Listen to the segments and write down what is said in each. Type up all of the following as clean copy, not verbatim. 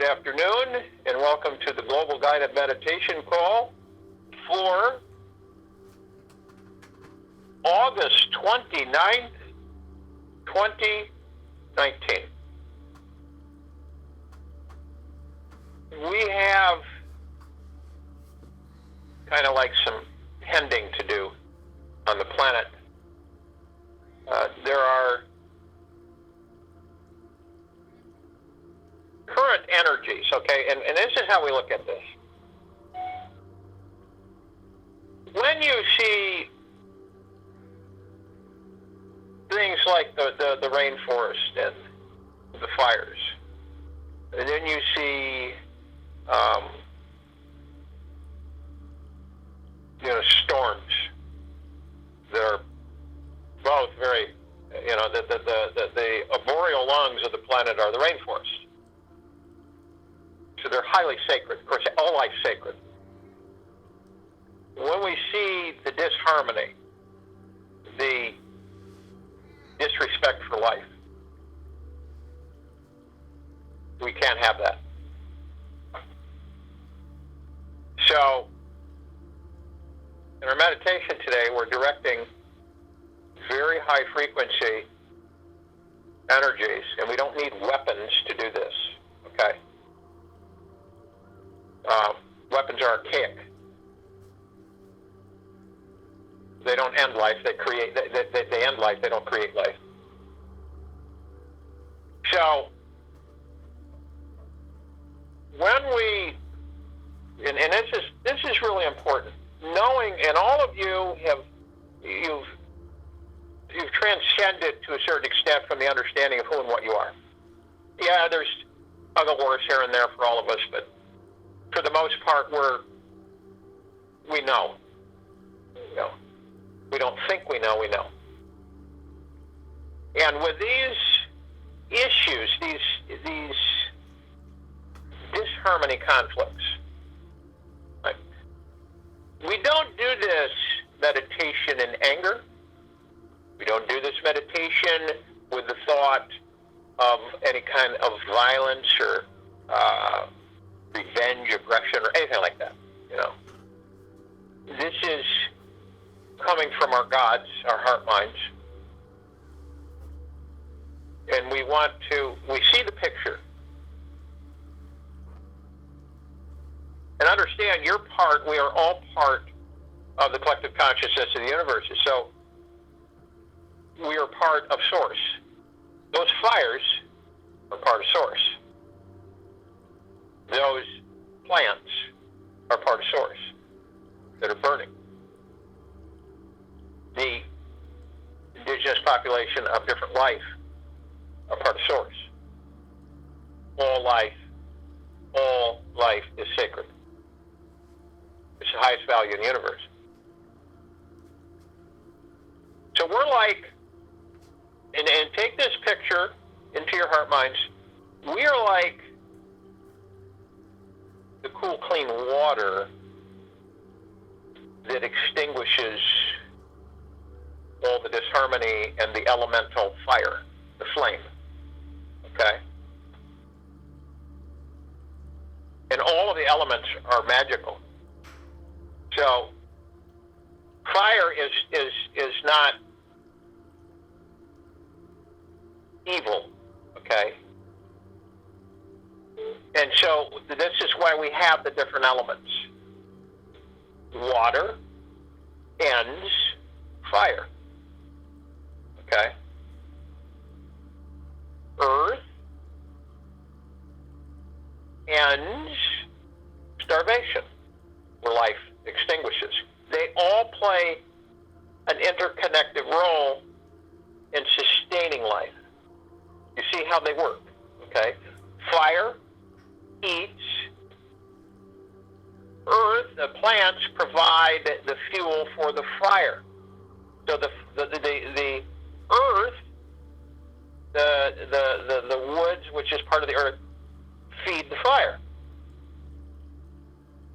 Good afternoon, and welcome to the Global Guided Meditation Call for August 29th, 2019. We have kind of like some tending to do on the planet. There are current energies, okay, and this is how we look at this. When you see things like the rainforest and the fires, and then you see storms that are both very, the arboreal lungs of the planet are the rainforest. So they're highly sacred. Of course, all life's sacred. When we see the disharmony, the disrespect for life, we can't have that. So, in our meditation today, we're directing very high frequency energies, and we don't need weapons to do this, okay? Weapons are archaic. They don't end life, they create, they end life, they don't create life. So, when we, and this is really important, knowing, and all of you you've transcended to a certain extent from the understanding of who and what you are. Yeah, there's tug of wars here and there for all of us, but for the most part, we know. We don't think we know, we know. And with these issues, these disharmony conflicts, right? We don't do this meditation in anger. We don't do this meditation with the thought of any kind of violence or revenge, aggression, or anything like that. This is coming from our gods, our heart minds, and we see the picture. And understand, we are all part of the collective consciousness of the universe. So we are part of Source. Those fires are part of Source. Those plants are part of Source that are burning. The indigenous population of different life are part of Source. All life is sacred. It's the highest value in the universe. So we're like, and take this picture into your heart minds, we are like the cool, clean water that extinguishes all the disharmony and the elemental fire, the flame, okay? And all of the elements are magical. So fire is not evil, okay? And so this is why we have the different elements. Water ends fire, okay? Earth ends starvation, where life extinguishes. They all play an interconnected role in sustaining life. You see how they work, okay? Fire eats. Earth, the plants provide the fuel for the fire. So the earth, the woods, which is part of the earth, feed the fire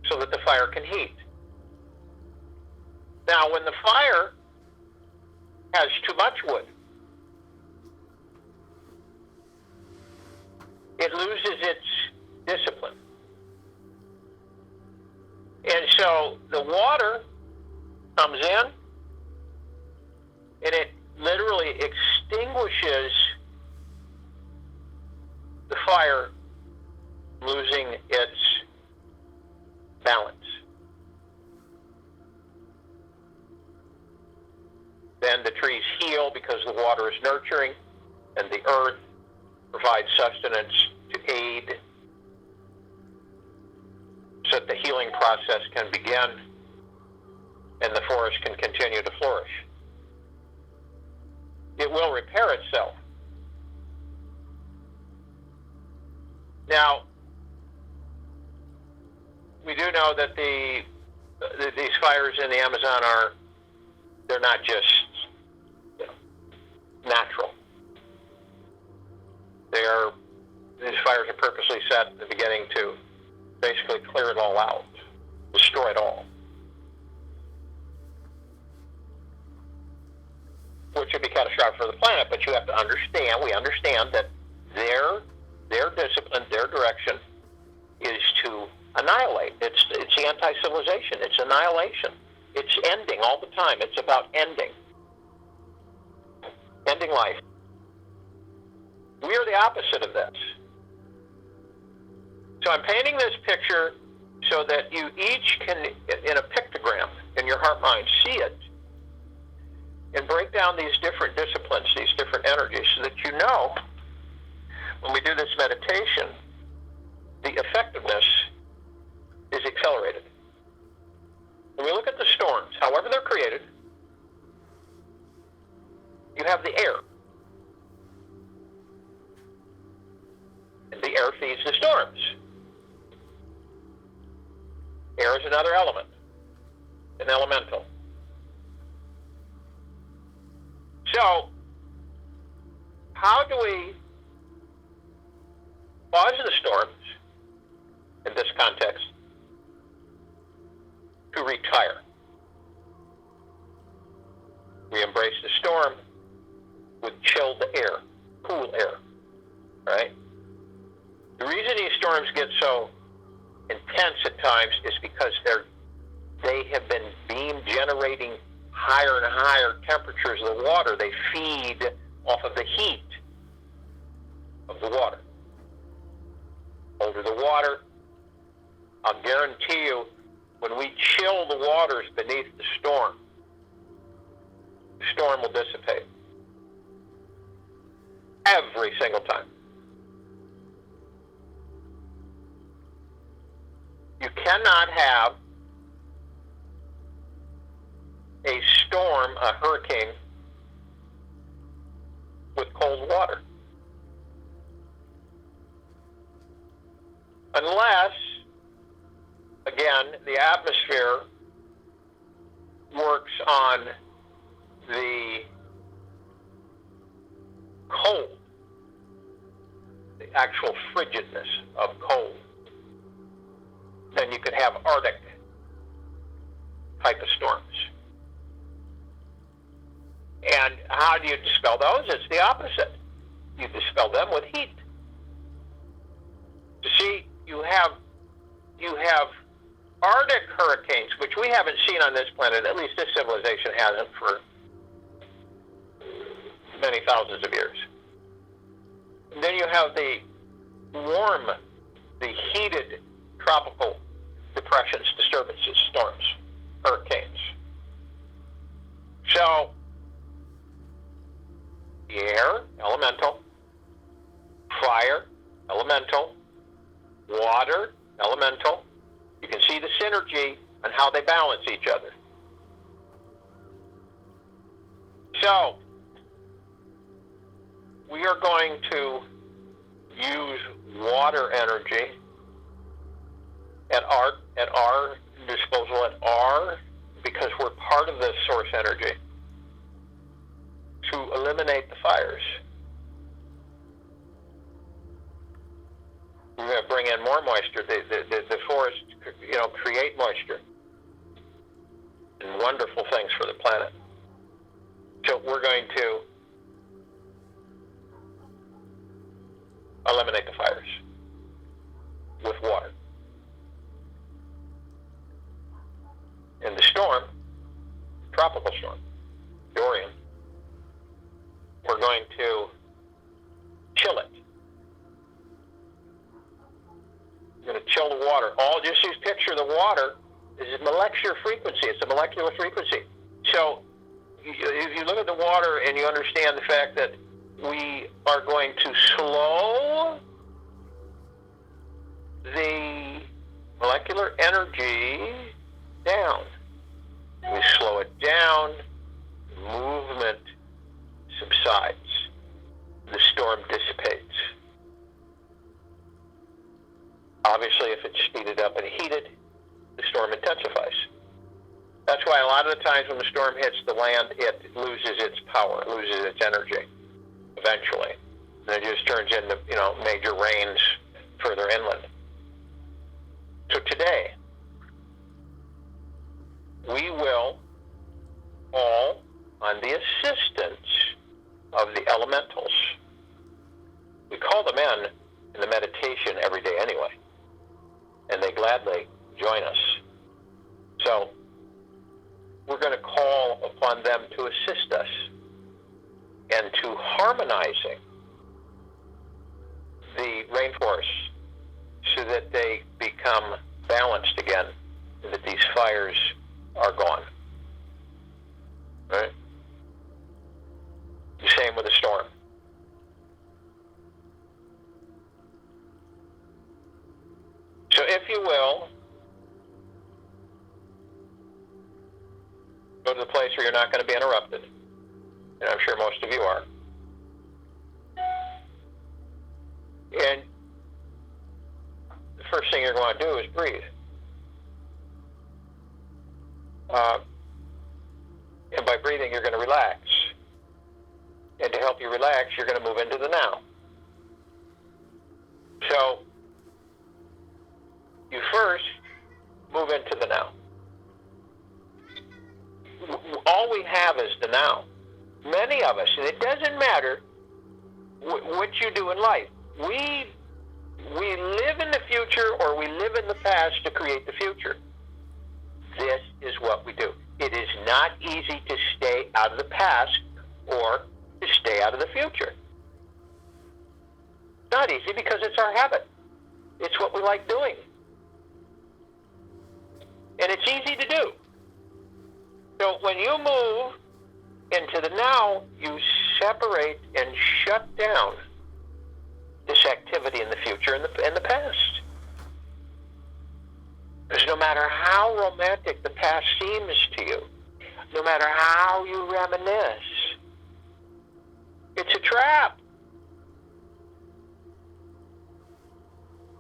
so that the fire can heat. Now, when the fire has too much wood, it loses its discipline. And so the water comes in, and it literally extinguishes the fire, losing its balance. Then the trees heal because the water is nurturing, and the earth provides sustenance to aid so that the healing process can begin and the forest can continue to flourish. It will repair itself. Now, we do know that these fires in the Amazon they're not just natural. These fires are purposely set at the beginning to basically clear it all out, destroy it all. Which would be catastrophic for the planet, but you have to understand, we understand that their discipline, their direction is to annihilate. It's the anti-civilization. It's annihilation. It's ending all the time. It's about ending life. We are the opposite of this. So I'm painting this picture so that you each can, in a pictogram in your heart mind, see it and break down these different disciplines, these different energies, so that you know when we do this meditation, the effectiveness is accelerated. When we look at the storms, however they're created, you have the air. And the air feeds the storms. Air is another element, an elemental. So, how do we cause the storms, in this context, to retire? We embrace the storm with chilled air, cool air, right? The reason these storms get so intense at times is because they have been beam generating higher and higher temperatures of the water. They feed off of the heat of the water. Older the water, I'll guarantee you, when we chill the waters beneath the storm will dissipate. Every single time. You cannot have a storm, a hurricane, with cold water. Unless, again, the atmosphere works on the cold, the actual frigidness of cold. Then you could have Arctic type of storms. And how do you dispel those? It's the opposite. You dispel them with heat. You see, you have Arctic hurricanes, which we haven't seen on this planet, at least this civilization hasn't for many thousands of years. And then you have the warm, the heated tropical depressions, disturbances, storms, hurricanes. So, the air, elemental, fire, elemental, water, elemental. You can see the synergy and how they balance each other. So, we are going to use water energy at our disposal, because we're part of this source energy, to eliminate the fires. We're going to bring in more moisture. The forests, create moisture and wonderful things for the planet. So we're going to eliminate the fires. tropical storm, Dorian. We're going to chill it. We're going to chill the water. Just picture the water is a molecular frequency. It's a molecular frequency. So if you look at the water and you understand the fact that we are going to slow the molecular energy down. We slow it down, movement subsides, the storm dissipates. Obviously, if it's speeded up and heated, the storm intensifies. That's why a lot of the times when the storm hits the land, it loses its power, it loses its energy, eventually. And it just turns into, major rains further inland. So today, we will call on the assistance of the elementals. We call them in the meditation every day anyway, and they gladly join us. So we're going to call upon them to assist us and to harmonizing the rainforests so that they become balanced again, and that these fires are gone. Right? The same with the storm. So if you will, go to the place where you're not going to be interrupted. And I'm sure most of you are. And the first thing you're going to do is breathe. And by breathing, you're going to relax. And to help you relax, you're going to move into the now. So, you first move into the now. All we have is the now. Many of us, and it doesn't matter what you do in life, we live in the future or we live in the past to create the future. This is what we do. It is not easy to stay out of the past or to stay out of the future. It's not easy because it's our habit. It's what we like doing. And it's easy to do. So when you move into the now, you separate and shut down this activity in the future and the past. Because no matter how romantic the past seems to you, no matter how you reminisce, it's a trap.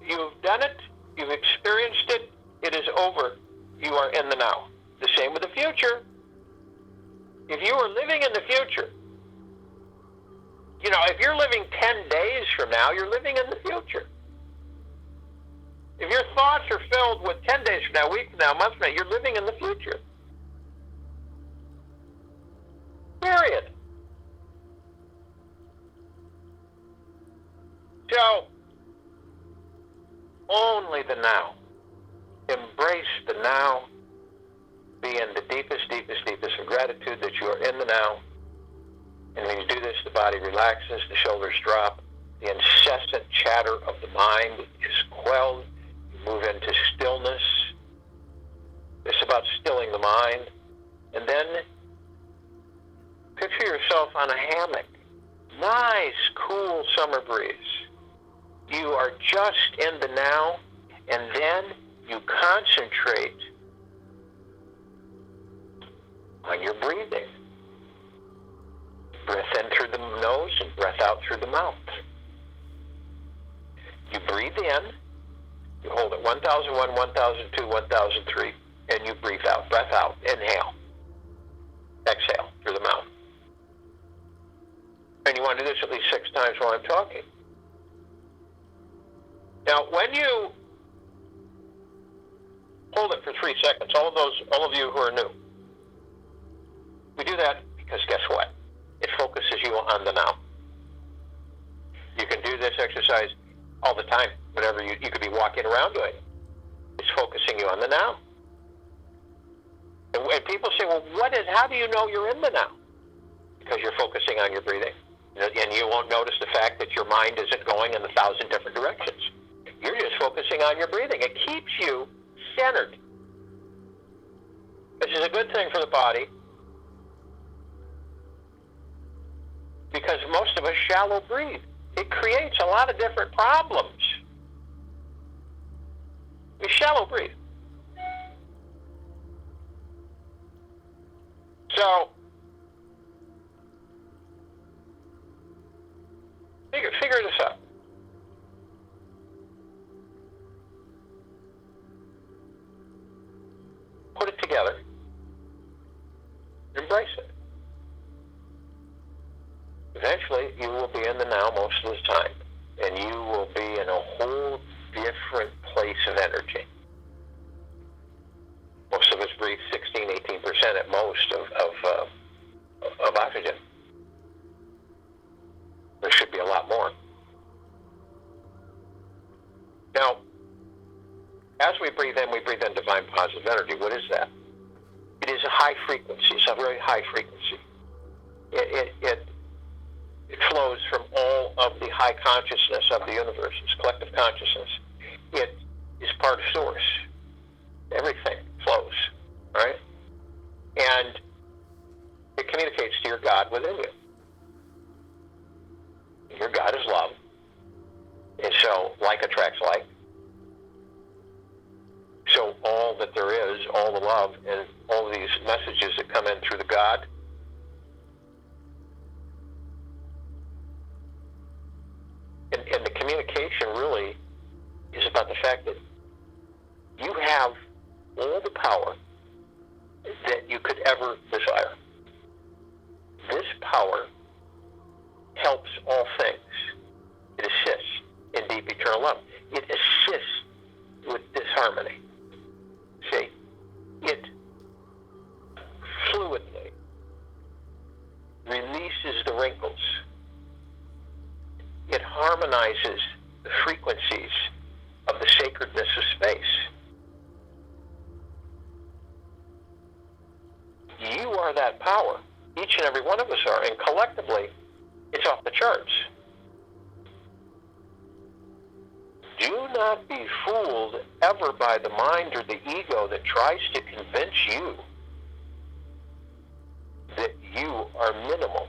You've done it, you've experienced it, it is over. You are in the now. The same with the future. If you are living in the future, if you're living 10 days from now, you're living in the future. If your thoughts are filled with 10 days from now, a week from now, a month from now, you're living in the future. Period. So, only the now. Embrace the now. Be in the deepest, deepest, deepest of gratitude that you are in the now. And when you do this, the body relaxes, the shoulders drop, the incessant chatter of the mind is quelled. You move into stillness. It's about stilling the mind. And then picture yourself on a hammock. Nice, cool summer breeze. You are just in the now, and then you concentrate on your breathing. Breath in through the nose and breath out through the mouth. You breathe in, you hold it 1001, 1002, 1003, and you breathe out. Breath out, inhale. Exhale through the mouth. And you want to do this at least 6 times while I'm talking. Now, when you hold it for 3 seconds, all of you who are new, we do that because guess what? It focuses you on the now. You can do this exercise all the time, whenever you could be walking around doing it. It's focusing you on the now. And people say, well, how do you know you're in the now? Because you're focusing on your breathing. And you won't notice the fact that your mind isn't going in 1,000 different directions. You're just focusing on your breathing. It keeps you centered. This is a good thing for the body, because most of us shallow breathe. It creates a lot of different problems. We shallow breathe. So, figure this out. Put it together. Embrace it. Eventually, you will be in the now most of the time, and you will be in a whole different place of energy. Most of us breathe 16, 18% at most of oxygen. There should be a lot more. Now, as we breathe in divine positive energy. What is that? It is a high frequency. It's a very high frequency. It flows from all of the high consciousness of the universe. It's collective consciousness. It is part of source. Everything flows, right? And it communicates to your God within you. Your God is love. And so, like attracts like. So all that there is, all the love, and all these messages that come in through the God, and the communication really is about the fact that you have all the power that you could ever desire. This power helps all things. It assists in deep eternal love. It assists with disharmony. See, it fluidly releases the wrinkles. It harmonizes the frequencies of the sacredness of space. You are that power. Each and every one of us are, and collectively, it's off the charts. Do not be fooled ever by the mind or the ego that tries to convince you that you are minimal.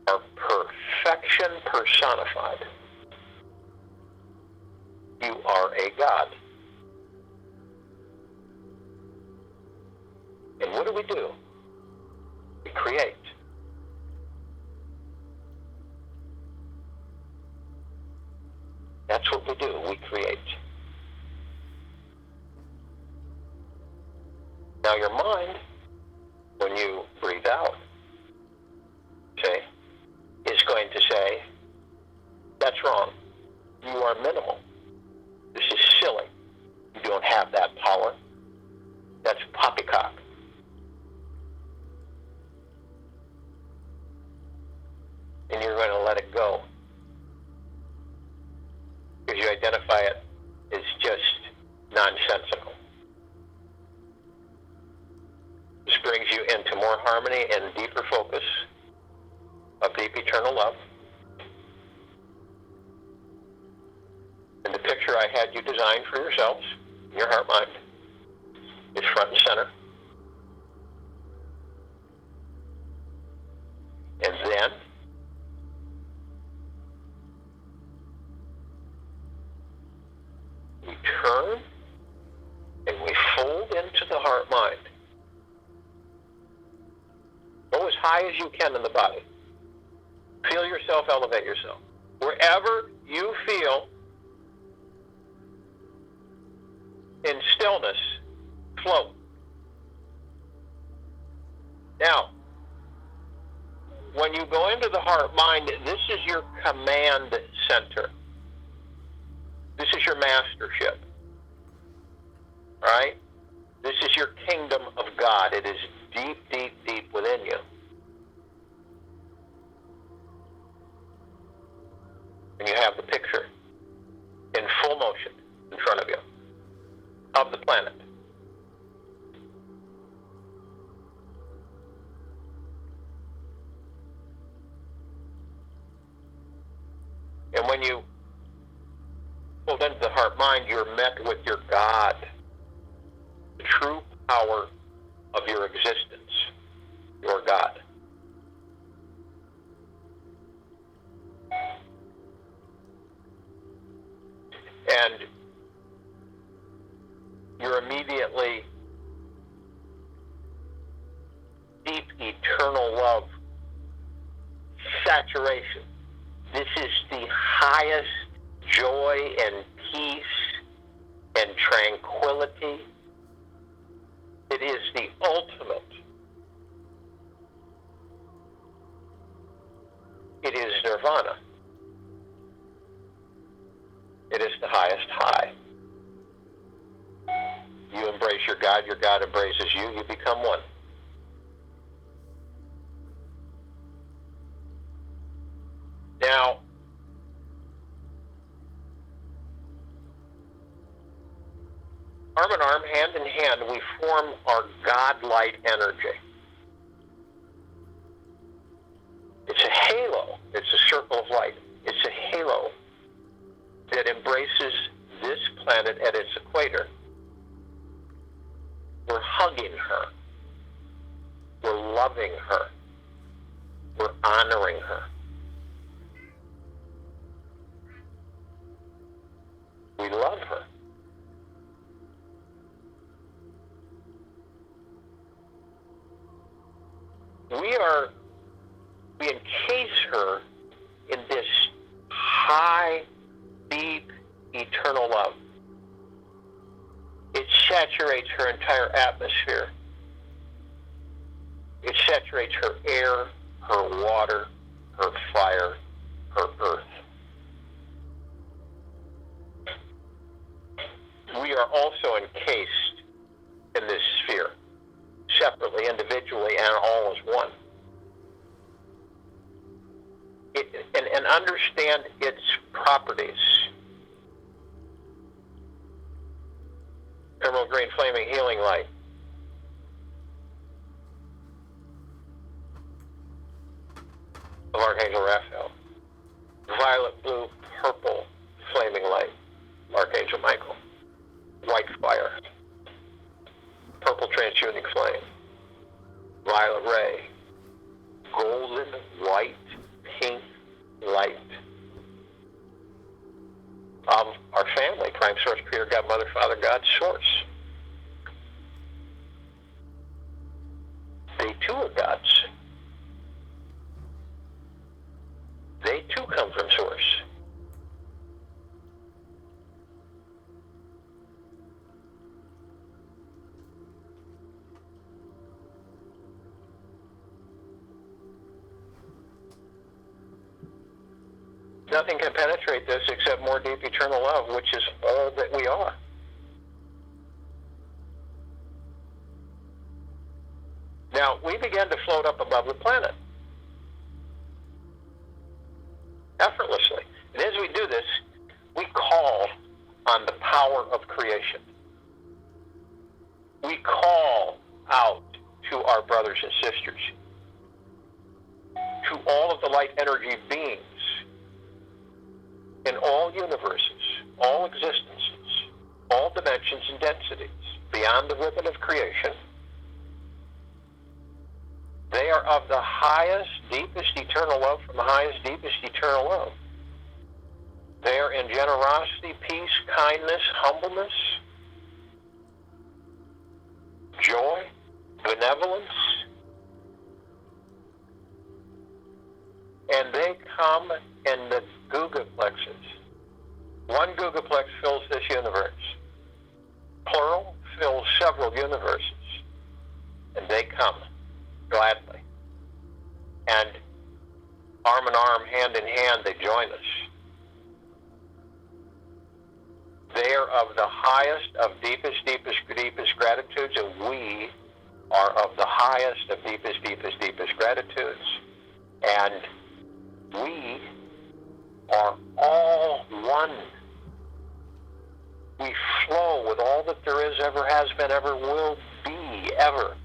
Are perfection personified. You are a God. And what do? We create. That's what we do. We create. Now your mind, when you breathe out, say, is going to say, that's wrong. You are minimal. This is silly. You don't have that power. That's poppycock. And you're going to let it go. Because you identify it as just nonsensical. This brings you into more harmony and deeper focus of deep eternal love. And the picture I had you design for yourselves, in your heart mind, is front and center. And then we turn and we fold into the heart mind. Go as high as you can in the body. Feel yourself, elevate yourself. Wherever you feel in stillness, float. Now, when you go into the heart mind, this is your command center. This is your mastership. All right? This is your kingdom of God. It is deep, deep, deep within you. have the picture in full motion in front of you of the planet. And when you pulled into the heart mind, you're met with your God, the true power of your existence, your God. And you're immediately deep, eternal love, saturation. This is the highest joy and peace and tranquility. It is the ultimate. It is nirvana. It is the highest high. You embrace your God embraces you, you become one. Now, arm in arm, hand in hand, we form our God-light energy. It's a halo. It's a circle of light. It's a halo that embraces this planet at its equator. We're hugging her. We're loving her. We're honoring her. We love her. We encase her in this high, deep, eternal love. It saturates her entire atmosphere. It saturates her air, her water, her fire, her earth. We are also encased in this sphere, separately, individually, and all as one. And understand its properties. Emerald green flaming healing light. Of Archangel Raphael. Violet, blue, purple flaming light. Archangel Michael. White fire. Purple transmuting flame. Violet ray. Golden, white, pink light of our family, Prime Source, Creator, God, Mother, Father, God, Source. They too are gods. They too come from Source. Nothing can penetrate this except more deep eternal love, which is all that we are. Now, we began to float up above the planet. Effortlessly. And as we do this, we call on the power of creation. We call out to our brothers and sisters, to all of the light energy beings in all universes, all existences, all dimensions and densities, beyond the ribbon of creation. They are of the highest, deepest eternal love from the highest, deepest eternal love. They are in generosity, peace, kindness, humbleness, joy, benevolence. And they come in the gugaplexes. One gugaplex fills this universe. Plural fills several universes. And they come gladly. And arm in arm, hand in hand, they join us. They are of the highest, of deepest, deepest gratitudes, and we are of the highest, of deepest gratitudes. And we are all one. We flow with all that there is, ever has been, ever will be, ever.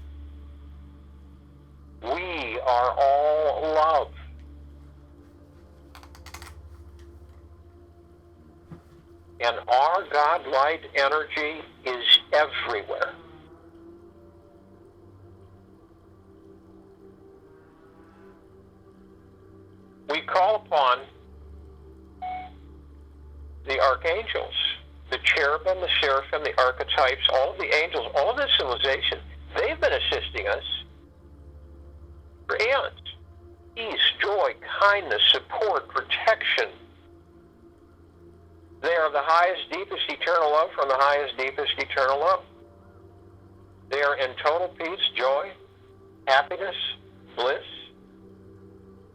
We are all love. And our God light energy is everywhere. We call upon the archangels, the cherubim, the seraphim, the archetypes, all of the angels, all of this civilization. They've been assisting us for eons. Peace, joy, kindness, support, protection. They are the highest, deepest, eternal love from the highest, deepest, eternal love. They are in total peace, joy, happiness, bliss,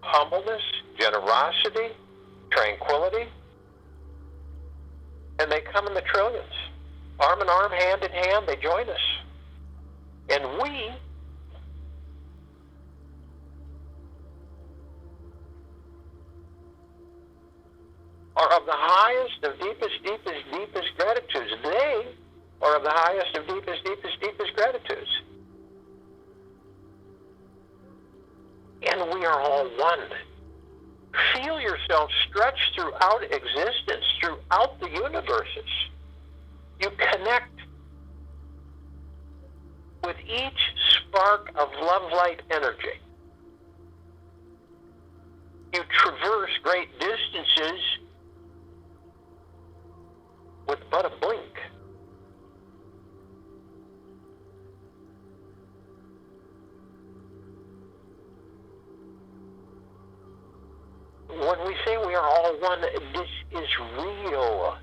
humbleness, generosity, tranquility. And they come in the trillions. Arm in arm, hand in hand, they join us. And we are of the highest of deepest, deepest, deepest gratitudes. They are of the highest of deepest, deepest, deepest gratitudes. And we are all one. Feel yourself stretched throughout existence, throughout the universes. You connect with each spark of love light energy. You traverse great distances with but a blink. When we say we are all one, this is real.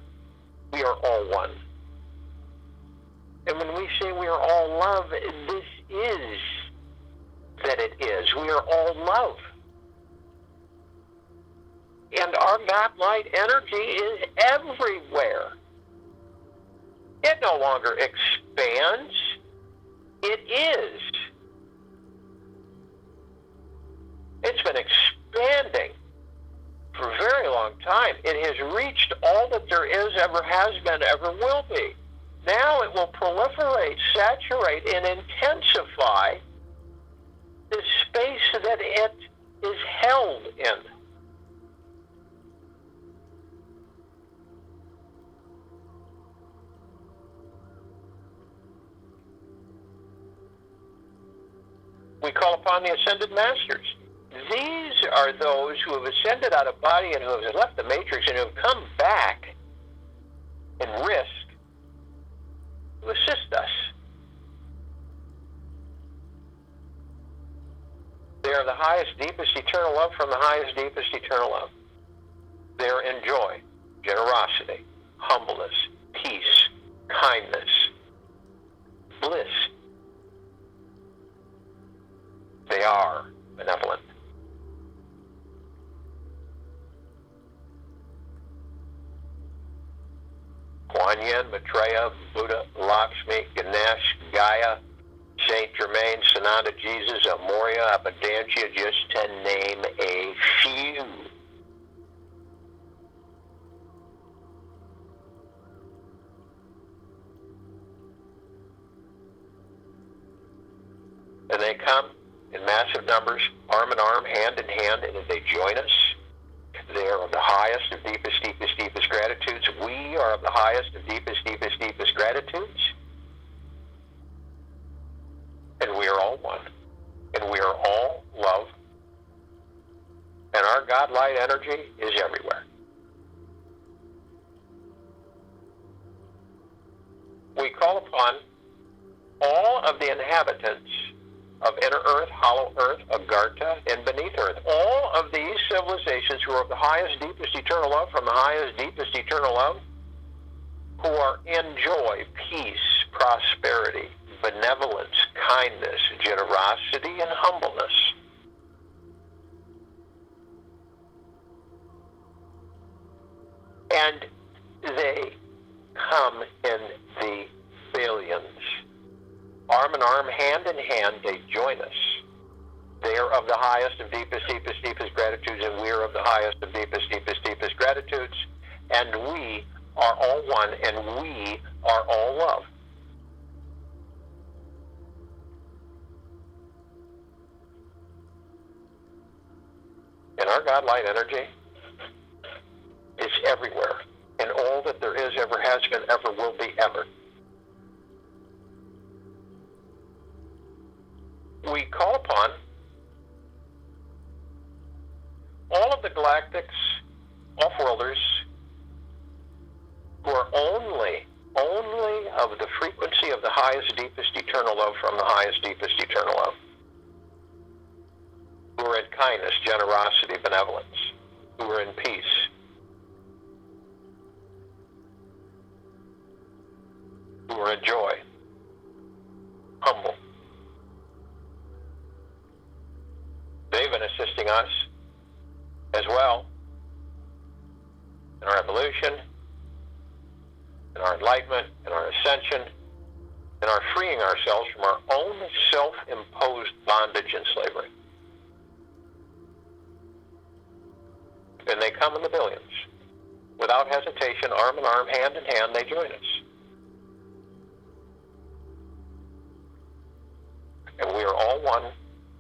We are all one. And when we say we are all love, this is that it is. We are all love. And our God light energy is everywhere. It no longer expands. It is. It's been expanding for a very long time. It has reached all that there is, ever has been, ever will be. Now it will proliferate, saturate, and intensify the space that it is held in. We call upon the Ascended Masters. These are those who have ascended out of body and who have left the matrix and who have come back in risk to assist us. They are the highest, deepest, eternal love from the highest, deepest, eternal love. They are in joy, generosity, humbleness, peace, kindness, bliss. They are benevolent. Kuan Yin, Maitreya, Buddha, Lakshmi, Ganesh, Gaia, Saint Germain, Sananda, Jesus, Amoria, Abundantia, just to name a few. And they come in massive numbers, arm in arm, hand in hand, and they join us. They are of the highest of deepest, deepest, deepest gratitudes. We are of the highest of deepest, deepest, deepest gratitudes. And we are all one. And we are all love. And our God light energy is everywhere. We call upon all of the inhabitants of inner earth, hollow earth, Agartha, and beneath earth. All of these civilizations who are of the highest, deepest, eternal love from the highest, deepest, eternal love, who are in joy, peace, prosperity, benevolence, kindness, generosity, and humbleness. And they come in the billions. Arm in arm, hand in hand, they join us. They are of the highest of deepest, deepest, deepest gratitudes, and we are of the highest of deepest, deepest, deepest gratitudes. and we are all one, and we are all love. And our God light energy is everywhere, and all that there is, ever has been, ever will be, ever. We call upon all of the galactics, off-worlders, who are only of the frequency of the highest, deepest, eternal love from the highest, deepest, eternal love. Who are in kindness, generosity, benevolence. Who are in peace. Who are in joy. Humble. They've been assisting us as well in our evolution, in our enlightenment, in our ascension, in our freeing ourselves from our own self-imposed bondage and slavery. And they come in the billions. Without hesitation, arm in arm, hand in hand, they join us. And we are all one,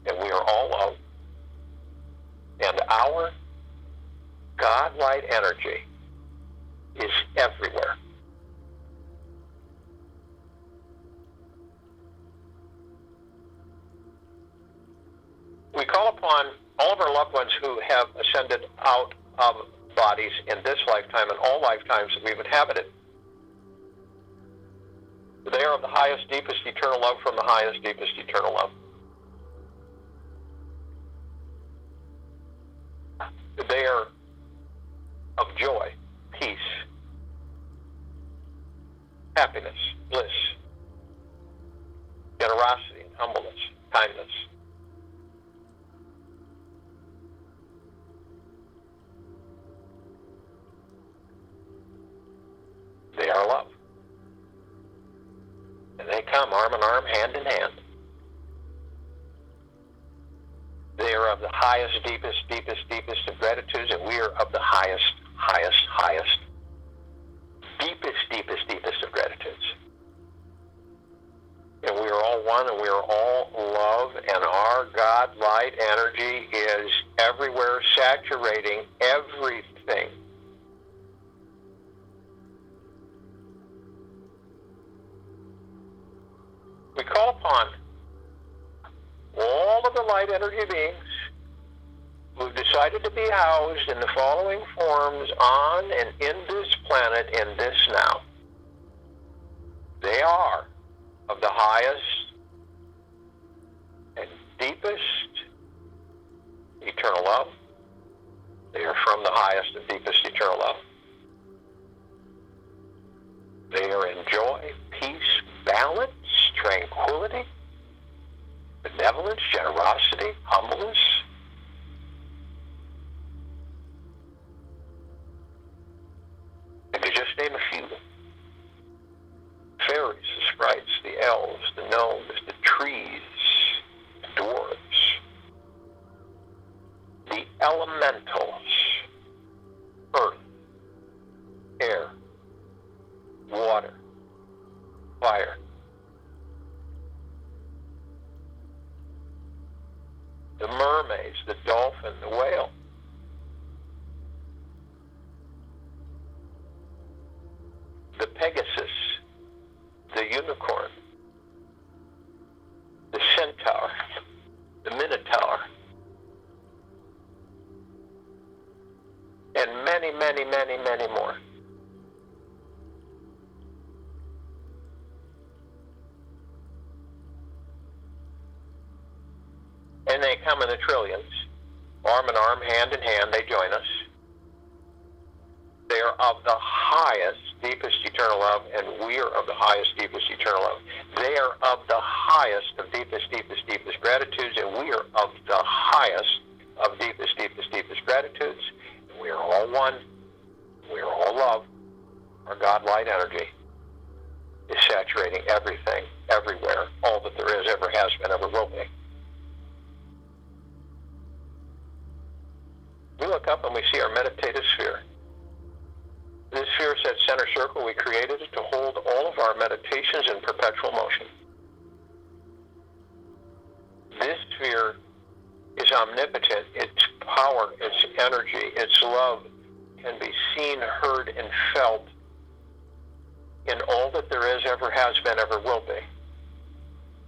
and we are all love. And our God light energy is everywhere. We call upon all of our loved ones who have ascended out of bodies in this lifetime and all lifetimes that we've inhabited. They are of the highest, deepest, eternal love from the highest, deepest, eternal love. They are of joy, peace, happiness, bliss, generosity, and humbleness, kindness. They are love. And they come arm in arm, hand in hand. They are of the highest, deepest, deepest, deepest of gratitudes, and we are of the highest, highest, highest, deepest, deepest, deepest of gratitudes. And we are all one, and we are all love, and our God light energy is everywhere, saturating everything. We call upon all of the light energy beings who've decided to be housed in the following forms on and in this planet in this now. They are of the highest and deepest eternal love. They are from the highest and deepest eternal love. They are in joy, peace, balance, tranquility, benevolence, generosity, humbleness. And to just name a few: fairies, the sprites, the elves, the gnomes, the trees, the dwarves, the elementals, earth, air, water, fire, the mermaids, the dolphin, the whale, the Pegasus, the unicorn, the centaur, the minotaur, and many, many, many, many more. And they come in the trillions, arm in arm, hand in hand, they join us. They are of the highest, deepest eternal love, and we are of the highest, deepest eternal love. They are of the highest of deepest, deepest, deepest gratitudes, and we are of the highest of deepest, deepest, deepest gratitudes. And we are all one. We are all love. Our God light energy is saturating everything, everywhere, all that there is, ever has been, ever will be. We look up and we see our meditative sphere. circle, we created it to hold all of our meditations in perpetual motion. This sphere is omnipotent. Its power, its energy, its love can be seen, heard, and felt in all that there is, ever has been, ever will be,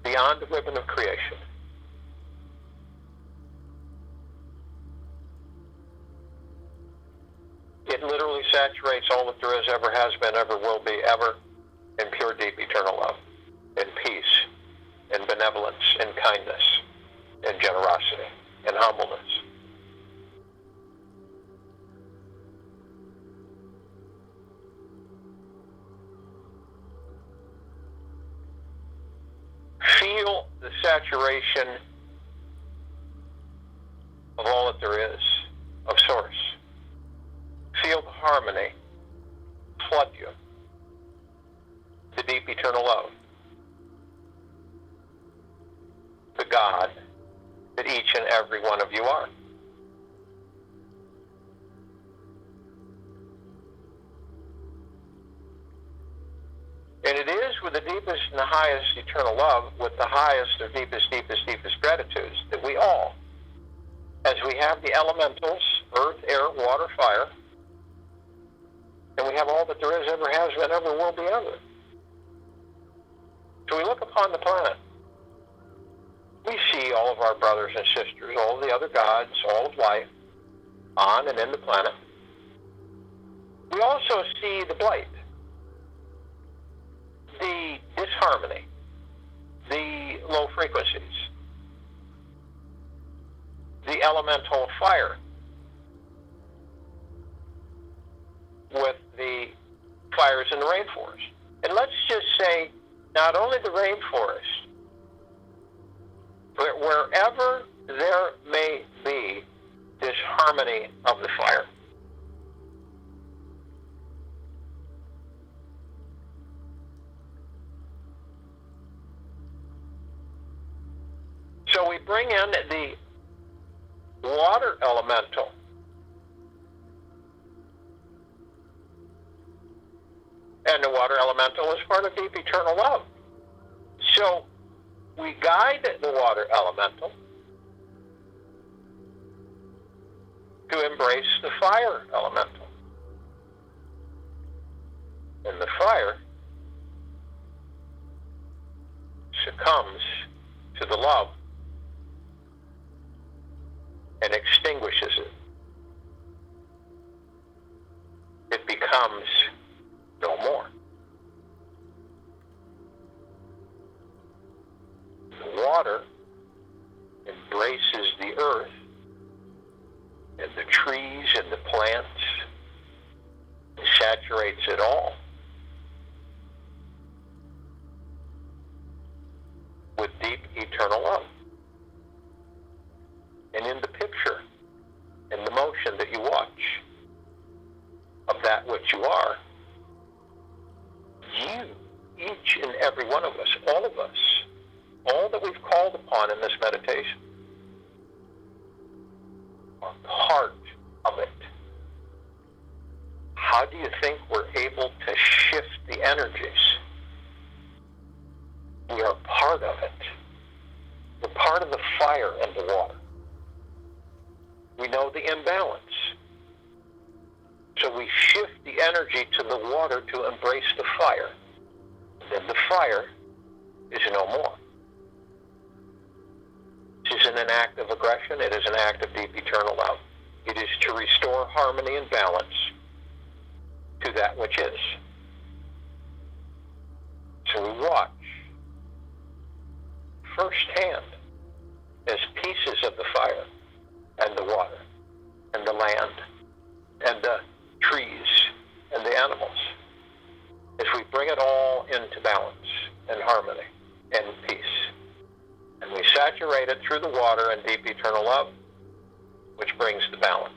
beyond the ribbon of creation. It literally saturates all that there is, ever has been, ever will be, ever, in pure, deep, eternal love, in peace, in benevolence, in kindness, in generosity, in humbleness. Feel the saturation of all that there is, of Source. Feel the harmony flood you, the deep eternal love, the God that each and every one of you are. And it is with the deepest and the highest eternal love, with the highest or deepest gratitudes, that we all, as we have the elementals, earth, air, water, fire, and we have all that there is, ever has been, ever will be, ever. So we look upon the planet. We see all of our brothers and sisters, all of the other gods, all of life, on and in the planet. We also see the blight, the disharmony, the low frequencies, the elemental fire with the fires in the rainforest. And let's just say, not only the rainforest, but wherever there may be this harmony of the fire. So we bring in the water elemental. And the water elemental is part of deep eternal love. So we guide the water elemental to embrace the fire elemental. And the fire succumbs to the love and extinguishes it. It becomes no more. The water embraces the earth and the trees and the plants and saturates it all with deep eternal love. And in the picture, in the motion that you watch of that which you are, you, each and every one of us, all that we've called upon in this meditation, are part of it. How do you think we're able to shift the energies? We are part of it. We're part of the fire and the water. We know the imbalance. So we shift the energy to the water to embrace the fire. Then the fire is no more. This isn't an act of aggression. It is an act of deep eternal love. It is to restore harmony and balance to that which is. So we watch firsthand as pieces of the fire and the water and the land and the trees and the animals, as we bring it all into balance and harmony and peace. And we saturate it through the water and deep eternal love, which brings the balance.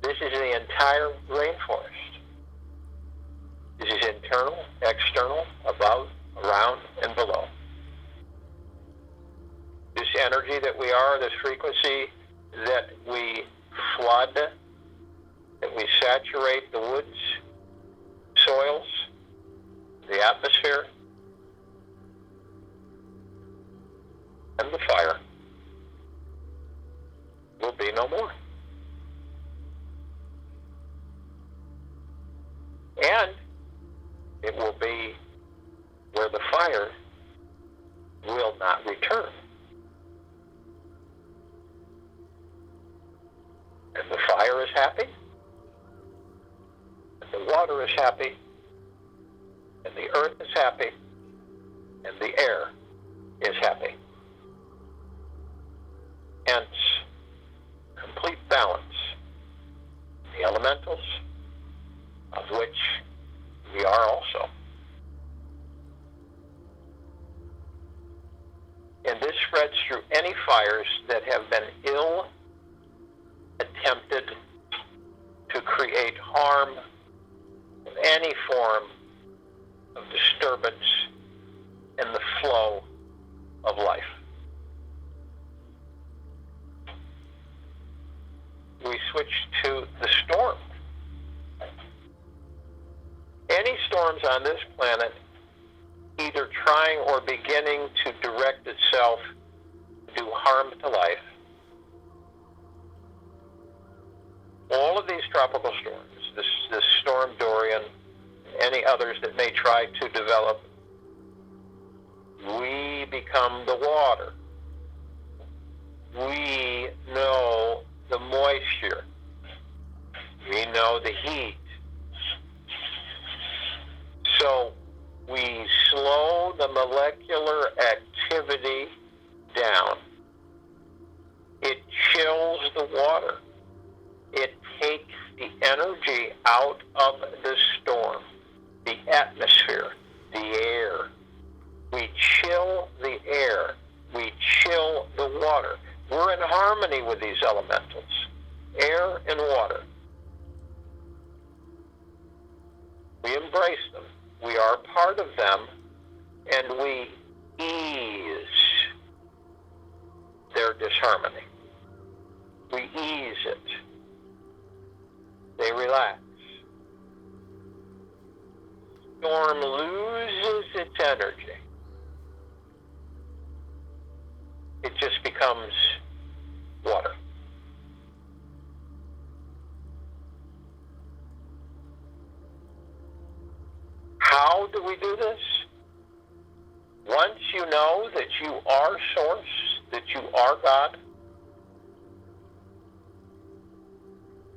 This is the entire rainforest. This is internal, external, above, around, and below. This energy that we are, this frequency that we flood that we saturate the woods, soils, the atmosphere, and the fire will be no more. And it will be where the fire will not return. And the fire is happy, and the water is happy, and the earth is happy, and the air is happy. Hence, complete balance. The elementals, of which we are also. And this spreads through any fires that have been ill attempted to create harm of any form of disturbance in the flow of life. We switch to the storm. Any storms on this planet either trying or beginning to direct itself to do harm to life. All of these tropical storms, this storm Dorian, any others that may try to develop, we become the water. We know the moisture. We know the heat. So we slow the molecular activity down. It chills the water. It takes the energy out of the storm, the atmosphere, the air. We chill the air. We chill the water. We're in harmony with these elementals, air and water. We embrace them. We are part of them, and we ease their disharmony. We ease it. They relax. Storm loses its energy. It just becomes water. How do we do this? Once you know that you are Source, that you are God,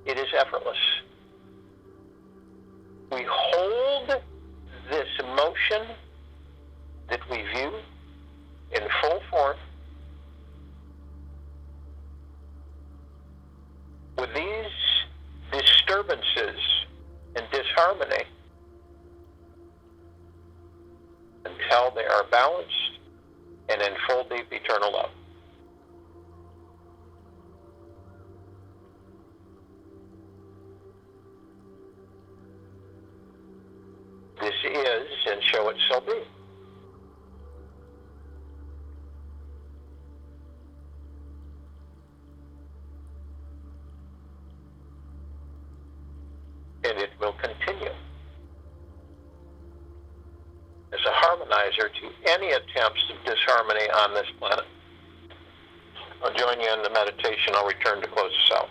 it is effortless. We hold this emotion that we view in full form with these disturbances and disharmony until they are balanced and in full, deep, eternal love. This is, and show it so be. And it will continue as a harmonizer to any attempts of disharmony on this planet. I'll join you in the meditation. I'll return to close this out.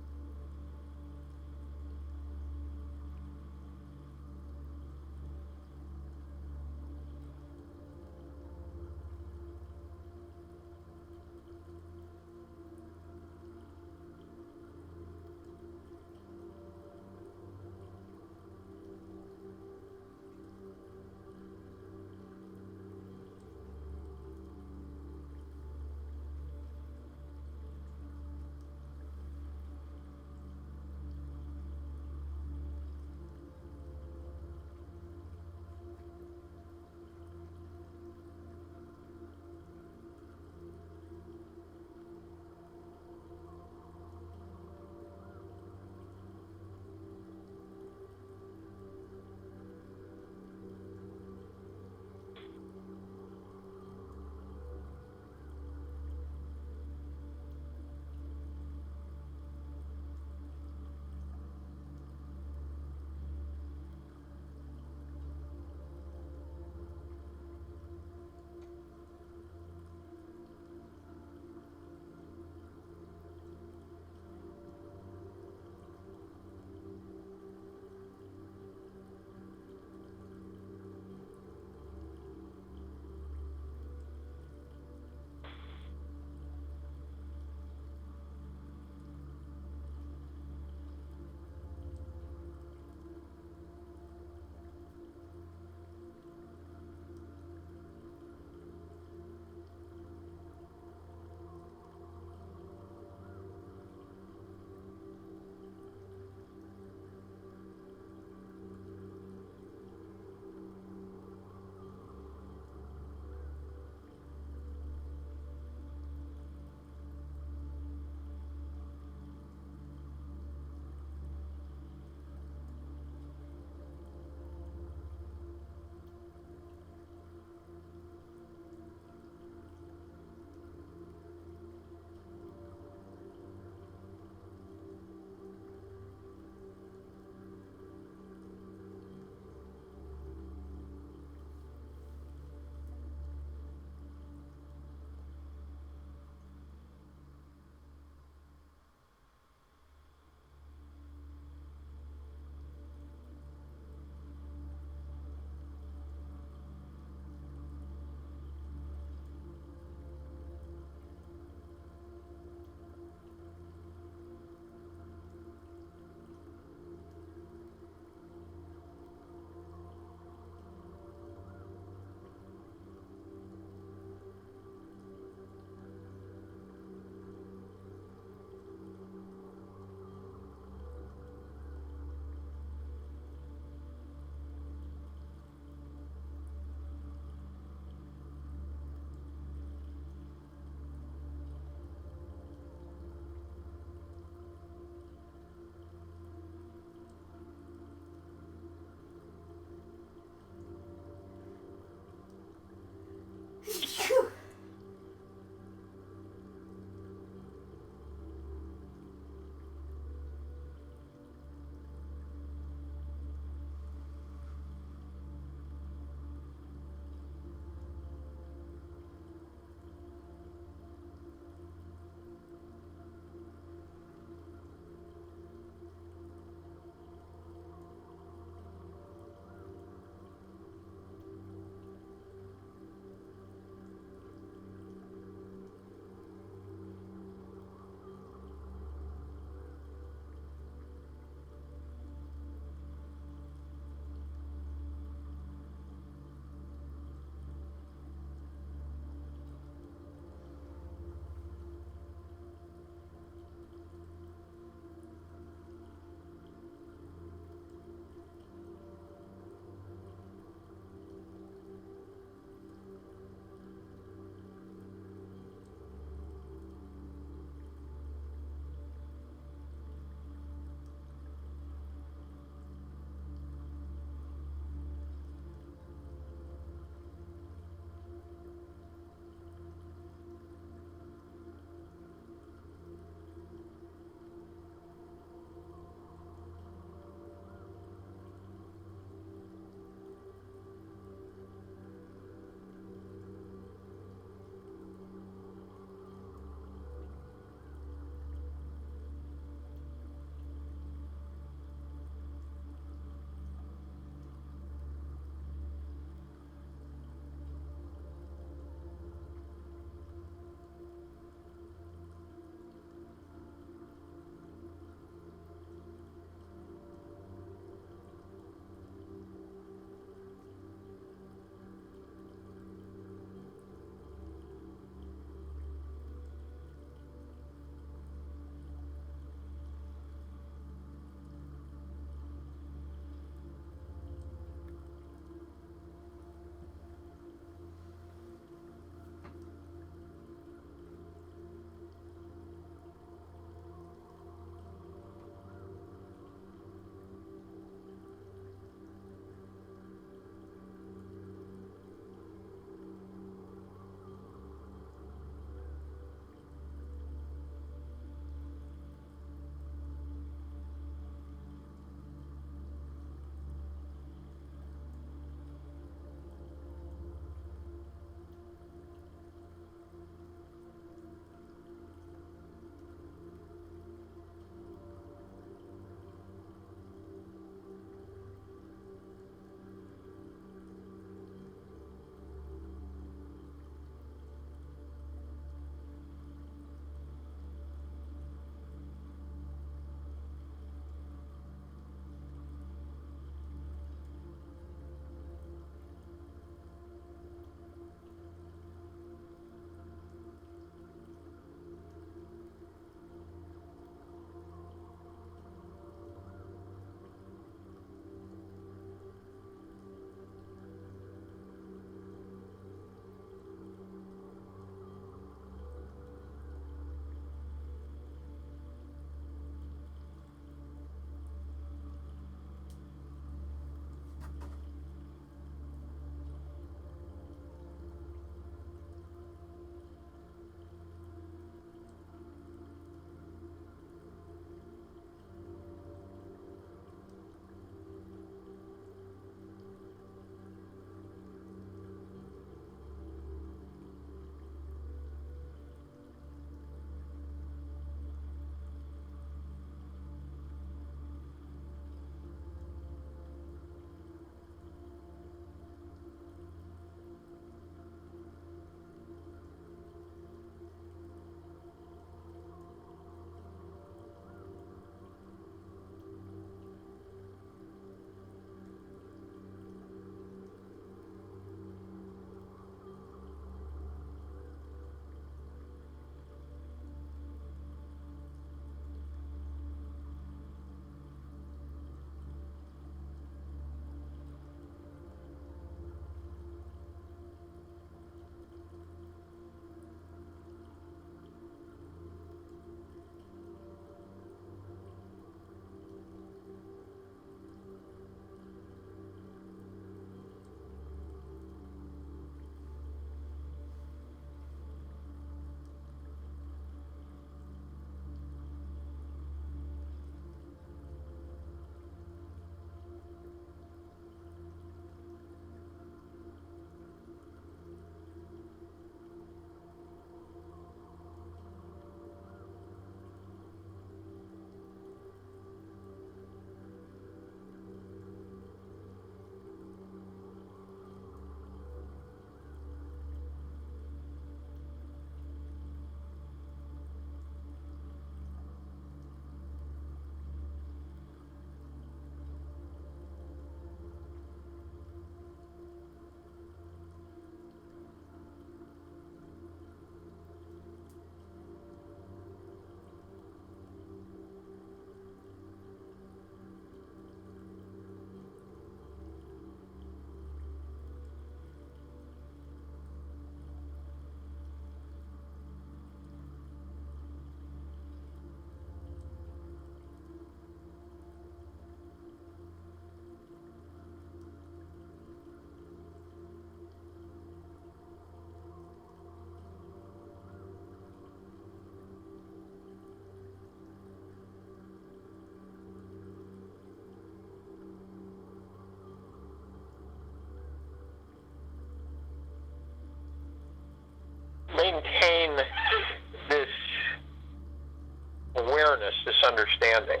understanding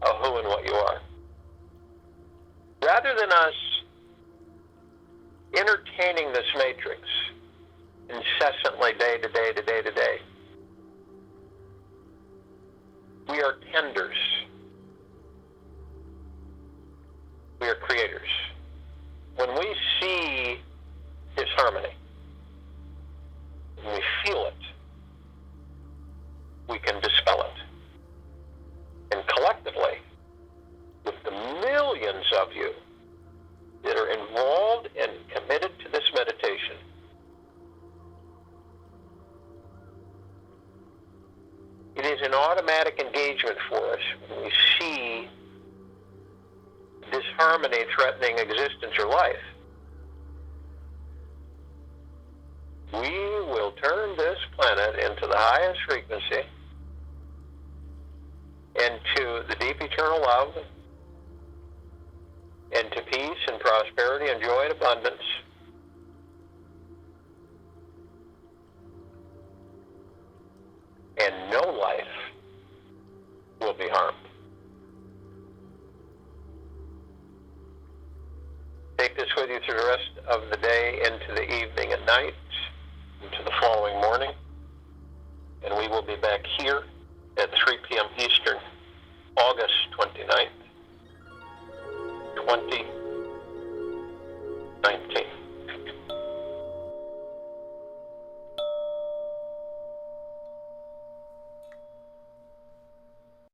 of who and what you are. Rather than us entertaining this matrix incessantly, day to day to day to day, we are tenders. We are creators. When we see disharmony, when we feel it, we can dispel it. And collectively, with the millions of you that are involved and committed to this meditation, it is an automatic engagement for us when we see disharmony threatening existence or life. We will turn this planet into the highest frequency, into the deep eternal love, into peace and prosperity and joy and abundance. And no life will be harmed. Take this with you through the rest of the day, into the evening and night, into the following morning. And we will be back here at 3 p.m. Eastern, August 29th, 2020.